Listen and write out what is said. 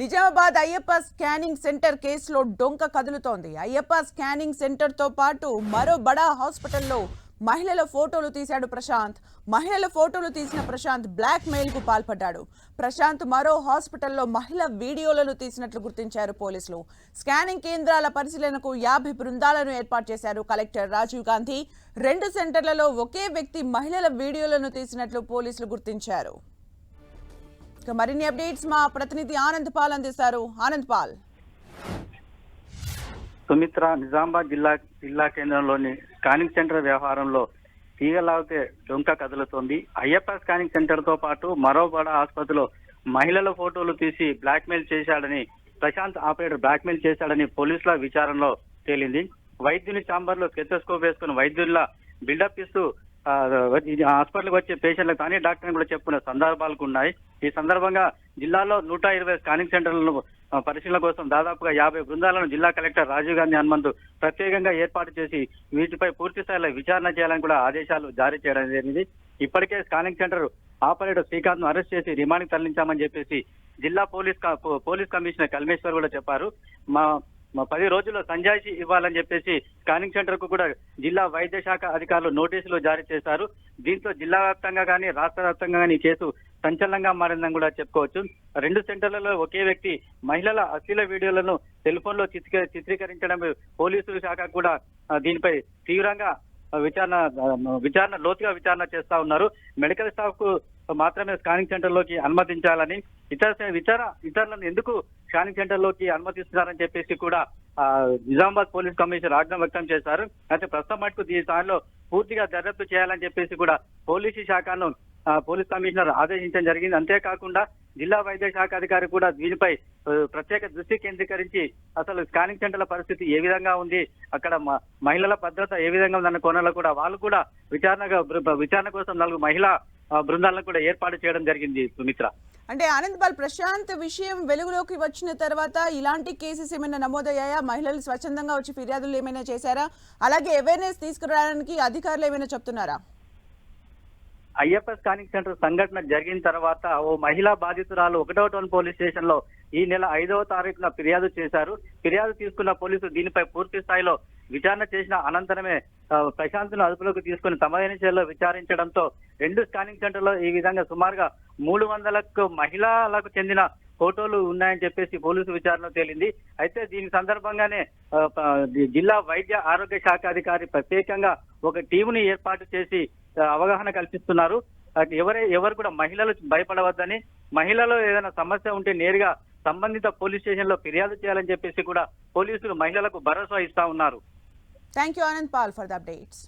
Nizamabad Ayyappa scanning centre కేసులో డొంక కదులుతోంది. అయ్యప్ప స్కానింగ్ సెంటర్ తో పాటు మరో బడా హాస్పిటల్లో మహిళల ఫోటోలు తీశాడు ప్రశాంత్. మహిళల ఫోటోలు తీసిన ప్రశాంత్ బ్లాక్ మెయిల్ కు పాల్పడ్డాడు. ప్రశాంత్ మరో హాస్పిటల్లో మహిళ వీడియోలను తీసినట్లు గుర్తించారు పోలీసులు. స్కానింగ్ కేంద్రాల పరిశీలనకు 50 బృందాలను ఏర్పాటు చేశారు కలెక్టర్ రాజీవ్ గాంధీ. 2 సెంటర్లలో ఒకే వ్యక్తి మహిళల వీడియోలను తీసినట్లు పోలీసులు గుర్తించారు. మరిన్ని అప్డేట్స్ మా ప్రతినిధి ఆనంద్ పాల్ అందిస్తారు. ఆనంద్ పాల్. సుమిత్ర, నిజామాబాద్ జిల్లా కేంద్రంలోని స్కానింగ్ సెంటర్ వ్యవహారంలో తీగలాగితే డొంక కదులుతోంది. అయ్యప్ప స్కానింగ్ సెంటర్ తో పాటు మరో బడా ఆసుపత్రిలో మహిళల ఫోటోలు తీసి బ్లాక్మెయిల్ చేశాడని ప్రశాంత్ ఆపరేటర్ బ్లాక్మెయిల్ చేశాడని పోలీసుల విచారణలో తేలింది. వైద్యుని ఛాంబర్ లో స్టెథోస్కోప్ వేసుకుని వైద్యుల బిల్డప్ ఇస్తూ హాస్పిటల్కి వచ్చే పేషెంట్లకు కానీ డాక్టర్ని కూడా చెప్పుకునే సందర్భాలకు ఉన్నాయి. ఈ సందర్భంగా జిల్లాలో 120 స్కానింగ్ సెంటర్లను పరిశీలన కోసం దాదాపుగా 50 బృందాలను జిల్లా కలెక్టర్ రాజీవ్ గాంధీ హనుమంతు ప్రత్యేకంగా ఏర్పాటు చేసి వీటిపై పూర్తి స్థాయిలో విచారణ చేయాలని కూడా ఆదేశాలు జారీ చేయడం జరిగింది. ఇప్పటికే స్కానింగ్ సెంటర్ ఆపరేటర్ శ్రీకాంత్ ను అరెస్ట్ చేసి రిమాండ్కి తరలించామని చెప్పేసి జిల్లా పోలీస్ కమిషనర్ కల్మేశ్వర్ కూడా చెప్పారు. మా 10 రోజుల్లో సంజాయిషి ఇవ్వాలని చెప్పేసి స్కానింగ్ సెంటర్ కు కూడా జిల్లా వైద్య శాఖ అధికారులు నోటీసులు జారీ చేశారు. దీంతో జిల్లా వ్యాప్తంగా కానీ రాష్ట్ర వ్యాప్తంగా కానీ ఈ కేసు సంచలనంగా మారిందని కూడా చెప్పుకోవచ్చు. 2 సెంటర్లలో ఒకే వ్యక్తి మహిళల అశ్లీల వీడియోలను సెల్ ఫోన్ లో చిత్రీకరించడం పోలీసుల శాఖ కూడా దీనిపై తీవ్రంగా లోతుగా విచారణ చేస్తా ఉన్నారు. మెడికల్ స్టాఫ్ కు మాత్రమే స్కానింగ్ సెంటర్ లోకి అనుమతించాలని, ఇతరులను ఎందుకు స్కానింగ్ సెంటర్ లోకి అనుమతిస్తున్నారని చెప్పేసి కూడా నిజామాబాద్ పోలీస్ కమిషనర్ ఆగ్రహం వ్యక్తం చేశారు. అయితే ప్రస్తుతం మటుకు ఈ స్థాయిలో పూర్తిగా దర్యాప్తు చేయాలని చెప్పేసి కూడా పోలీస్ కమిషనర్ ఆదేశించడం జరిగింది. అంతేకాకుండా జిల్లా వైద్య శాఖ అధికారి కూడా దీనిపై ప్రత్యేక దృష్టి కేంద్రీకరించి అసలు స్కానింగ్ సెంటర్ల పరిస్థితి ఏ విధంగా ఉంది, అక్కడ మహిళల భద్రత ఏ విధంగా ఉందన్న కోణంలో కూడా వాళ్ళు కూడా విచారణ కోసం 4 మహిళా బృందాలను కూడా ఏర్పాటు చేయడం జరిగింది. సుమిత్ర, అంటే ఆనంద్ పాల్, ప్రశాంత్ విషయం వెలుగులోకి వచ్చిన తర్వాత ఇలాంటి కేసెస్ ఏమైనా నమోదయ్యాయా? మహిళలు స్వచ్ఛందంగా వచ్చి ఫిర్యాదులు ఏమైనా చేశారా? అలాగే అవేర్నెస్ తీసుకురావడానికి అధికారులు ఏమైనా చెప్తున్నారా? అయ్యప్ప స్కానింగ్ సెంటర్ సంఘటన జరిగిన తర్వాత ఓ మహిళా బాధితురాలు 1వ టౌన్ పోలీస్ స్టేషన్ లో ఈ నెల 5వ తారీఖున ఫిర్యాదు చేశారు. ఫిర్యాదు తీసుకున్న పోలీసులు దీనిపై పూర్తి స్థాయిలో విచారణ చేసిన అనంతరమే ప్రశాంత్ ను అదుపులోకి తీసుకుని తమదైన శైలిలో విచారించడంతో 2 స్కానింగ్ సెంటర్లో ఈ విధంగా సుమారుగా 300కు మహిళలకు చెందిన ఫోటోలు ఉన్నాయని చెప్పేసి పోలీసు విచారణ తేలింది. అయితే దీని సందర్భంగానే జిల్లా వైద్య ఆరోగ్య శాఖ అధికారి ప్రత్యేకంగా ఒక టీముని ఏర్పాటు చేసి అవగాహన కల్పిస్తున్నారు. ఎవరు కూడా మహిళలు భయపడవద్దని, మహిళలు ఏదైనా సమస్య ఉంటే నేరుగా సంబంధిత పోలీస్ స్టేషన్ లో ఫిర్యాదు చేయాలని చెప్పేసి కూడా పోలీసులు మహిళలకు భరోసా ఇస్తా ఉన్నారు. Thank you Anand Paul for the updates.